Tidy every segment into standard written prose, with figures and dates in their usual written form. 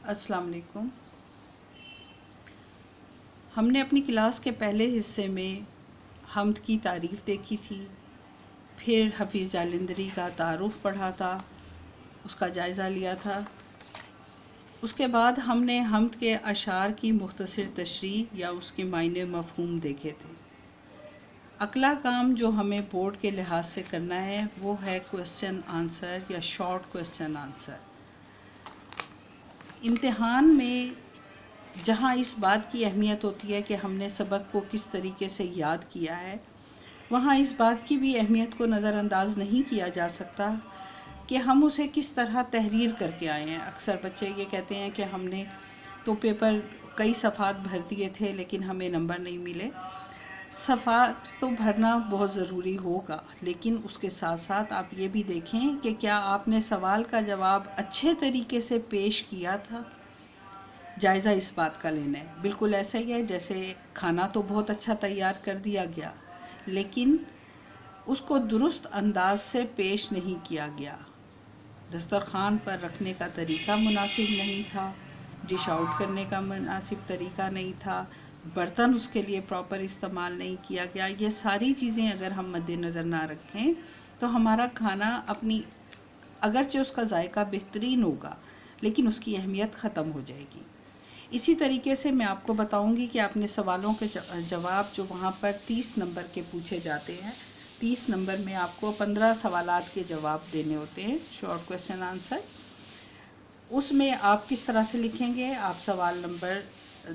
السلام علیکم۔ ہم نے اپنی کلاس کے پہلے حصے میں حمد کی تعریف دیکھی تھی، پھر حفیظ جالندری کا تعارف پڑھا تھا، اس کا جائزہ لیا تھا۔ اس کے بعد ہم نے حمد کے اشعار کی مختصر تشریح یا اس کے معنی مفہوم دیکھے تھے۔ اگلا کام جو ہمیں بورڈ کے لحاظ سے کرنا ہے وہ ہے کوسچن آنسر یا شارٹ کوسچن آنسر۔ امتحان میں جہاں اس بات کی اہمیت ہوتی ہے کہ ہم نے سبق کو کس طریقے سے یاد کیا ہے، وہاں اس بات کی بھی اہمیت کو نظر انداز نہیں کیا جا سکتا کہ ہم اسے کس طرح تحریر کر کے آئے ہیں۔ اکثر بچے یہ کہتے ہیں کہ ہم نے تو پیپر کئی صفحات بھر دیے تھے لیکن ہمیں نمبر نہیں ملے۔ صفحات تو بھرنا بہت ضروری ہوگا، لیکن اس کے ساتھ ساتھ آپ یہ بھی دیکھیں کہ کیا آپ نے سوال کا جواب اچھے طریقے سے پیش کیا تھا۔ جائزہ اس بات کا لینا ہے، بالکل ایسا ہی ہے جیسے کھانا تو بہت اچھا تیار کر دیا گیا لیکن اس کو درست انداز سے پیش نہیں کیا گیا۔ دسترخوان پر رکھنے کا طریقہ مناسب نہیں تھا، ڈش آؤٹ کرنے کا مناسب طریقہ نہیں تھا، برتن اس کے لیے پراپر استعمال نہیں کیا گیا۔ یہ ساری چیزیں اگر ہم مد نظر نہ رکھیں تو ہمارا کھانا اگرچہ اس کا ذائقہ بہترین ہوگا لیکن اس کی اہمیت ختم ہو جائے گی۔ اسی طریقے سے میں آپ کو بتاؤں گی کہ آپ نے سوالوں کے جواب جو وہاں پر 30 نمبر کے پوچھے جاتے ہیں، 30 نمبر میں آپ کو 15 سوالات کے جواب دینے ہوتے ہیں، شارٹ کوسچن آنسر۔ اس میں آپ کس طرح سے لکھیں گے؟ آپ سوال نمبر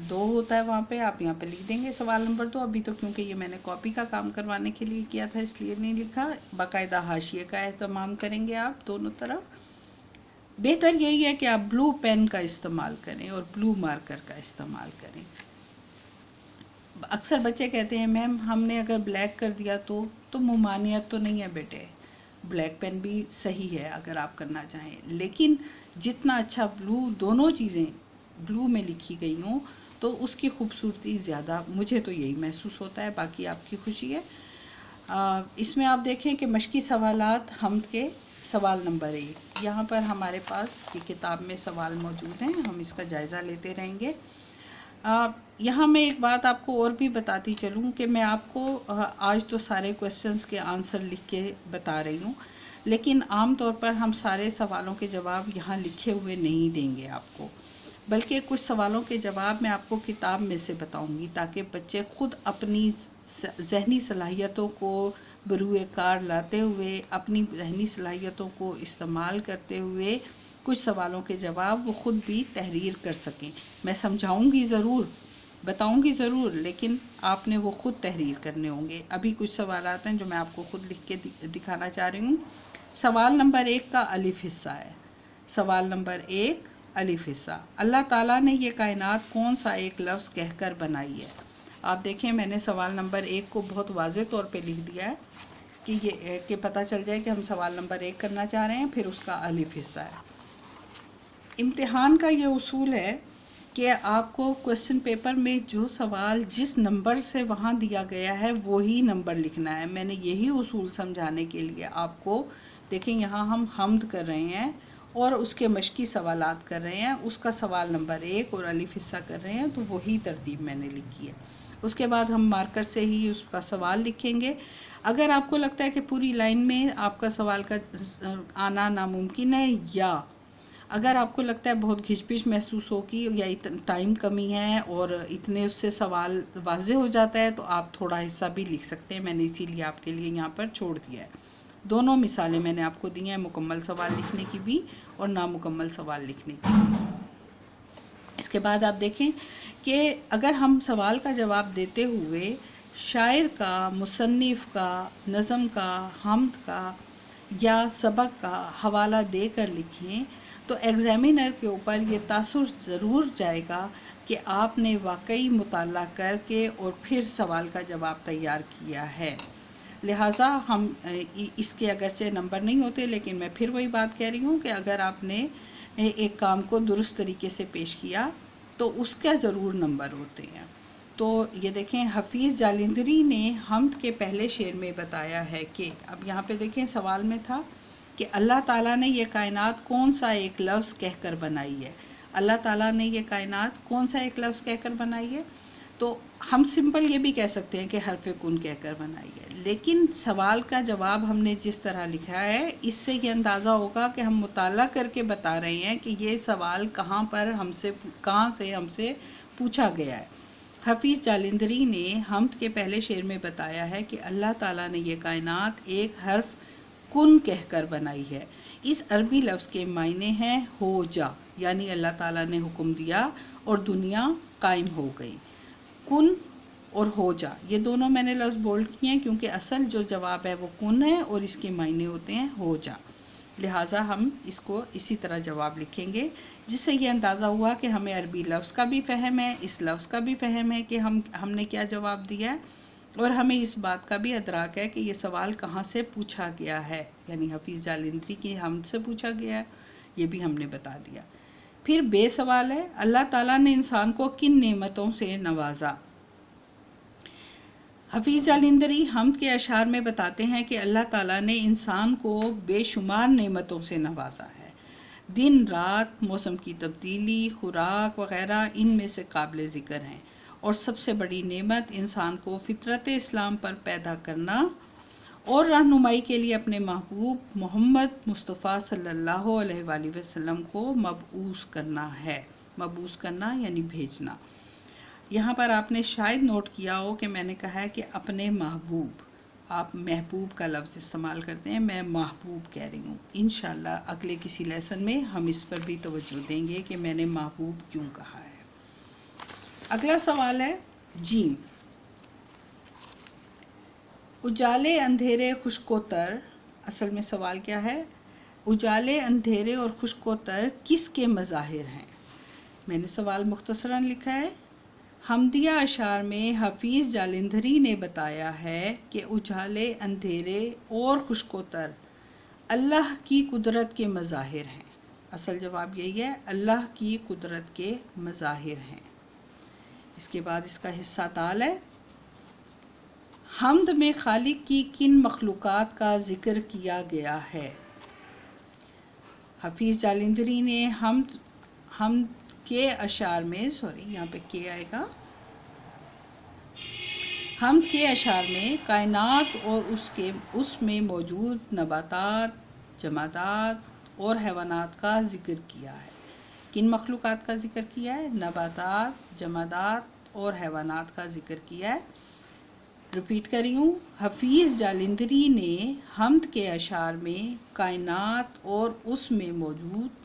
2 ہوتا ہے وہاں پہ، آپ یہاں پہ لکھ دیں گے سوال نمبر 2۔ ابھی تو کیونکہ یہ میں نے کاپی کا کام کروانے کے لیے کیا تھا اس لیے نہیں لکھا، باقاعدہ حاشیے کا اہتمام کریں گے آپ دونوں طرف۔ بہتر یہی ہے کہ آپ بلو پین کا استعمال کریں اور بلو مارکر کا استعمال کریں۔ اکثر بچے کہتے ہیں میم ہم نے اگر بلیک کر دیا تو ممانعت تو نہیں ہے بیٹے، بلیک پین بھی صحیح ہے اگر آپ کرنا چاہیں، لیکن جتنا اچھا دونوں چیزیں بلو میں لکھی گئی ہوں تو اس کی خوبصورتی زیادہ، مجھے تو یہی محسوس ہوتا ہے، باقی آپ کی خوشی ہے۔ اس میں آپ دیکھیں کہ مشقی سوالات حمد کے سوال نمبر 1، یہاں پر ہمارے پاس یہ کتاب میں سوال موجود ہیں، ہم اس کا جائزہ لیتے رہیں گے۔ یہاں میں ایک بات آپ کو اور بھی بتاتی چلوں کہ میں آپ کو آج تو سارے کویسچنز کے آنسر لکھ کے بتا رہی ہوں، لیکن عام طور پر ہم سارے سوالوں کے جواب یہاں لکھے ہوئے نہیں دیں گے آپ کو، بلکہ کچھ سوالوں کے جواب میں آپ کو کتاب میں سے بتاؤں گی تاکہ بچے خود اپنی ذہنی صلاحیتوں کو بروئے کار لاتے ہوئے، اپنی ذہنی صلاحیتوں کو استعمال کرتے ہوئے کچھ سوالوں کے جواب وہ خود بھی تحریر کر سکیں۔ میں سمجھاؤں گی ضرور، بتاؤں گی ضرور، لیکن آپ نے وہ خود تحریر کرنے ہوں گے۔ ابھی کچھ سوالات ہیں جو میں آپ کو خود لکھ کے دکھانا چاہ رہی ہوں۔ سوال نمبر 1 کا الف حصہ ہے۔ سوال نمبر 1 الف حصہ، اللہ تعالیٰ نے یہ کائنات کون سا ایک لفظ کہہ کر بنائی ہے؟ آپ دیکھیں میں نے سوال نمبر 1 کو بہت واضح طور پہ لکھ دیا ہے کہ پتہ چل جائے کہ ہم سوال نمبر 1 کرنا چاہ رہے ہیں، پھر اس کا الف حصہ ہے۔ امتحان کا یہ اصول ہے کہ آپ کو کوسچن پیپر میں جو سوال جس نمبر سے وہاں دیا گیا ہے وہی نمبر لکھنا ہے۔ میں نے یہی اصول سمجھانے کے لیے آپ کو، دیکھیں یہاں ہم حمد کر رہے ہیں اور اس کے مشقی سوالات کر رہے ہیں، اس کا سوال نمبر 1 اور الف حصہ کر رہے ہیں، تو وہی ترتیب میں نے لکھی ہے۔ اس کے بعد ہم مارکر سے ہی اس کا سوال لکھیں گے۔ اگر آپ کو لگتا ہے کہ پوری لائن میں آپ کا سوال کا آنا ناممکن ہے، یا اگر آپ کو لگتا ہے بہت گھچ پچ محسوس ہوگی یا ٹائم کمی ہے اور اتنے اس سے سوال واضح ہو جاتا ہے، تو آپ تھوڑا حصہ بھی لکھ سکتے ہیں، میں نے اسی لیے آپ کے لیے یہاں پر چھوڑ دیا ہے۔ دونوں مثالیں میں نے آپ کو دی ہیں، مکمل سوال لکھنے کی بھی اور نامکمل سوال لکھنے کی بھی۔ اس کے بعد آپ دیکھیں کہ اگر ہم سوال کا جواب دیتے ہوئے شاعر کا، مصنف کا، نظم کا، حمد کا یا سبق کا حوالہ دے کر لکھیں تو ایگزامینر کے اوپر یہ تاثر ضرور جائے گا کہ آپ نے واقعی مطالعہ کر کے اور پھر سوال کا جواب تیار کیا ہے۔ لہٰذا ہم اس کے اگرچہ نمبر نہیں ہوتے، لیکن میں پھر وہی بات کہہ رہی ہوں کہ اگر آپ نے ایک کام کو درست طریقے سے پیش کیا تو اس کا ضرور نمبر ہوتے ہیں۔ تو یہ دیکھیں حفیظ جالندری نے حمد کے پہلے شعر میں بتایا ہے کہ، اب یہاں پہ دیکھیں سوال میں تھا کہ اللہ تعالیٰ نے یہ کائنات کون سا ایک لفظ کہہ کر بنائی ہے۔ اللہ تعالیٰ نے یہ کائنات کون سا ایک لفظ کہہ کر بنائی ہے؟ تو ہم سمپل یہ بھی کہہ سکتے ہیں کہ حرف کن کہہ کر بنائی ہے، لیکن سوال کا جواب ہم نے جس طرح لکھا ہے اس سے یہ اندازہ ہوگا کہ ہم مطالعہ کر کے بتا رہے ہیں کہ یہ سوال کہاں سے ہم سے پوچھا گیا ہے۔ حفیظ جالندری نے حمد کے پہلے شعر میں بتایا ہے کہ اللہ تعالیٰ نے یہ کائنات ایک حرف کن کہہ کر بنائی ہے۔ اس عربی لفظ کے معنی ہیں ہو جا، یعنی اللہ تعالیٰ نے حکم دیا اور دنیا قائم ہو گئی۔ کن اور ہو جا، یہ دونوں میں نے لفظ بولڈ کیے ہیں کیونکہ اصل جو جواب ہے وہ کن ہے اور اس کے معنی ہوتے ہیں ہو جا، لہٰذا ہم اس کو اسی طرح جواب لکھیں گے، جس سے یہ اندازہ ہوا کہ ہمیں عربی لفظ کا بھی فہم ہے، اس لفظ کا بھی فہم ہے کہ ہم نے کیا جواب دیا ہے، اور ہمیں اس بات کا بھی ادراک ہے کہ یہ سوال کہاں سے پوچھا گیا ہے، یعنی حفیظ جالندری کی حمد سے پوچھا گیا ہے، یہ بھی ہم نے بتا دیا۔ پھر بے سوال ہے، اللہ تعالیٰ نے انسان کو کن نعمتوں سے نوازا؟ حفیظ جالندری حمد کے اشعار میں بتاتے ہیں کہ اللہ تعالیٰ نے انسان کو بے شمار نعمتوں سے نوازا ہے۔ دن رات، موسم کی تبدیلی، خوراک وغیرہ ان میں سے قابل ذکر ہیں، اور سب سے بڑی نعمت انسان کو فطرت اسلام پر پیدا کرنا اور رہنمائی کے لیے اپنے محبوب محمد مصطفیٰ صلی اللہ علیہ وآلہ وسلم کو مبعوث کرنا ہے۔ مبعوث کرنا یعنی بھیجنا۔ یہاں پر آپ نے شاید نوٹ کیا ہو کہ میں نے کہا ہے کہ اپنے محبوب، آپ محبوب کا لفظ استعمال کرتے ہیں، میں محبوب کہہ رہی ہوں۔ انشاءاللہ اگلے کسی لیسن میں ہم اس پر بھی توجہ دیں گے کہ میں نے محبوب کیوں کہا ہے۔ اگلا سوال ہے جیم۔ اجالے اندھیرے خشک و تر، اصل میں سوال کیا ہے؟ اجالے اندھیرے اور خشک و تر کس کے مظاہر ہیں؟ میں نے سوال مختصراً لکھا ہے۔ حمدیہ اشعار میں حفیظ جالندری نے بتایا ہے کہ اجالے اندھیرے اور خشک و تر اللہ کی قدرت کے مظاہر ہیں۔ اصل جواب یہی ہے، اللہ کی قدرت کے مظاہر ہیں۔ اس کے بعد اس کا حصہ تال ہے۔ حمد میں خالق کی کن مخلوقات کا ذکر کیا گیا ہے؟ حفیظ جالندری نے حمد کے اشعار میں یہاں پہ کیا آئے گا، حمد کے اشعار میں کائنات اور اس میں موجود نباتات، جمادات اور حیوانات کا ذکر کیا ہے۔ کن مخلوقات کا ذکر کیا ہے؟ نباتات، جمادات اور حیوانات کا ذکر کیا ہے۔ ریپیٹ کر رہی ہوں، حفیظ جالندری نے حمد کے اشعار میں کائنات اور اس میں موجود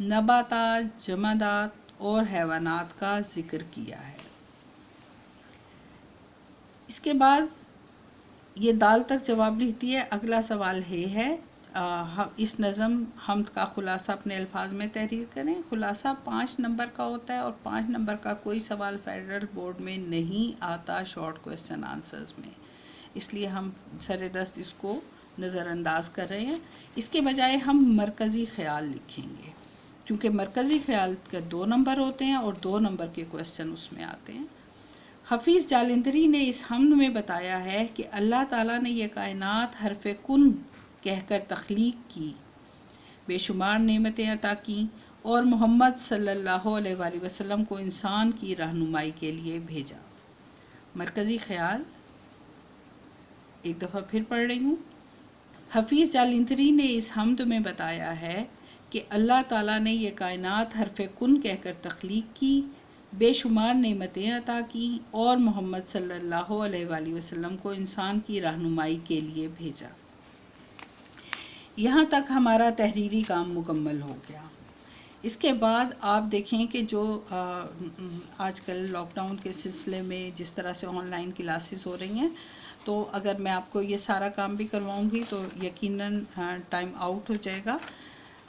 نباتات، جمادات اور حیوانات کا ذکر کیا ہے۔ اس کے بعد یہ دال تک جواب لکھتی ہے۔ اگلا سوال یہ ہے، اس نظم حمد کا خلاصہ اپنے الفاظ میں تحریر کریں۔ خلاصہ 5 نمبر کا ہوتا ہے، اور 5 نمبر کا کوئی سوال فیڈرل بورڈ میں نہیں آتا شارٹ کویسچن آنسرز میں، اس لیے ہم سر دست اس کو نظر انداز کر رہے ہیں۔ اس کے بجائے ہم مرکزی خیال لکھیں گے، کیونکہ مرکزی خیال کے 2 نمبر ہوتے ہیں اور 2 نمبر کے کویسچن اس میں آتے ہیں۔ حفیظ جالندری نے اس حمد میں بتایا ہے کہ اللہ تعالیٰ نے یہ کائنات حرف کن کہہ کر تخلیق کی، بے شمار نعمتیں عطا کیں اور محمد صلی اللہ علیہ وآلہ وسلم کو انسان کی رہنمائی کے لیے بھیجا۔ مرکزی خیال ایک دفعہ پھر پڑھ رہی ہوں۔ حفیظ جالندری نے اس حمد میں بتایا ہے کہ اللہ تعالیٰ نے یہ کائنات حرف کن کہہ کر تخلیق کی، بے شمار نعمتیں عطا کیں اور محمد صلی اللہ علیہ وآلہ وسلم کو انسان کی رہنمائی کے لیے بھیجا۔ یہاں تک ہمارا تحریری کام مکمل ہو گیا۔ اس کے بعد آپ دیکھیں کہ جو آج کل لاک ڈاؤن کے سلسلے میں جس طرح سے آن لائن کلاسز ہو رہی ہیں، تو اگر میں آپ کو یہ سارا کام بھی کرواؤں گی تو یقیناً ٹائم آؤٹ ہو جائے گا،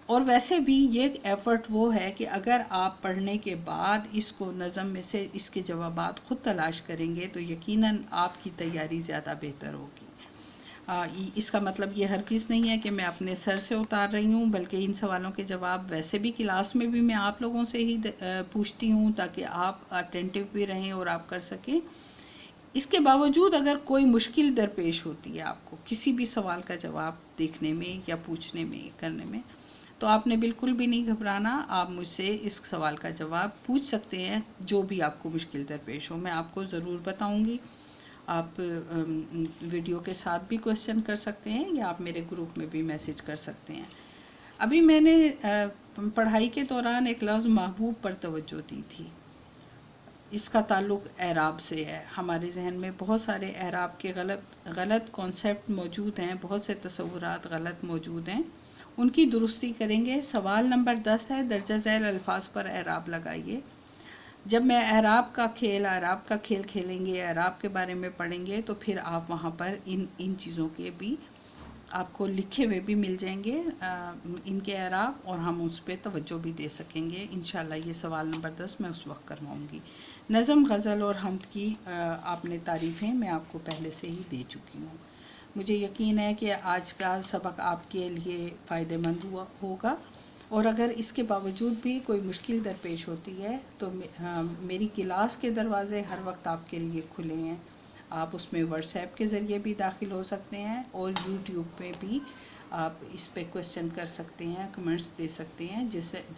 اور ویسے بھی یہ ایفرٹ وہ ہے کہ اگر آپ پڑھنے کے بعد اس کو نظم میں سے اس کے جوابات خود تلاش کریں گے تو یقیناً آپ کی تیاری زیادہ بہتر ہوگی۔ اس کا مطلب یہ ہرگز نہیں ہے کہ میں اپنے سر سے اتار رہی ہوں، بلکہ ان سوالوں کے جواب ویسے بھی کلاس میں بھی میں آپ لوگوں سے ہی پوچھتی ہوں تاکہ آپ اٹینٹیو بھی رہیں اور آپ کر سکیں۔ اس کے باوجود اگر کوئی مشکل درپیش ہوتی ہے آپ کو کسی بھی سوال کا جواب دیکھنے میں یا پوچھنے میں کرنے میں، تو آپ نے بالکل بھی نہیں گھبرانا، آپ مجھ سے اس سوال کا جواب پوچھ سکتے ہیں، جو بھی آپ کو مشکل درپیش ہو میں آپ کو ضرور بتاؤں گی۔ آپ ویڈیو کے ساتھ بھی کویسچن کر سکتے ہیں یا آپ میرے گروپ میں بھی میسیج کر سکتے ہیں۔ ابھی میں نے پڑھائی کے دوران ایک لفظ محبوب پر توجہ دی تھی، اس کا تعلق اعراب سے ہے۔ ہمارے ذہن میں بہت سارے اعراب کے غلط کانسیپٹ موجود ہیں، بہت سے تصورات غلط موجود ہیں، ان کی درستی کریں گے۔ سوال نمبر 10 ہے، درجہ ذیل الفاظ پر اعراب لگائیے۔ جب میں اعراب کا کھیل کھیلیں گے، اعراب کے بارے میں پڑھیں گے، تو پھر آپ وہاں پر ان چیزوں کے بھی آپ کو لکھے ہوئے بھی مل جائیں گے ان کے اعراب، اور ہم اس پہ توجہ بھی دے سکیں گے انشاءاللہ۔ یہ سوال نمبر 10 میں اس وقت کرواؤں گی۔ نظم، غزل اور حمد کی آپ نے تعریفیں میں آپ کو پہلے سے ہی دے چکی ہوں۔ مجھے یقین ہے کہ آج کا سبق آپ کے لیے فائدہ مند ہوگا، اور اگر اس کے باوجود بھی کوئی مشکل درپیش ہوتی ہے تو میری کلاس کے دروازے ہر وقت آپ کے لیے کھلے ہیں۔ آپ اس میں واٹس ایپ کے ذریعے بھی داخل ہو سکتے ہیں، اور یوٹیوب پہ بھی آپ اس پہ کویسچن کر سکتے ہیں، کمنٹس دے سکتے ہیں،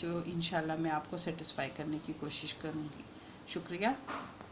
جو انشاءاللہ میں آپ کو سیٹسفائی کرنے کی کوشش کروں گی۔ شکریہ۔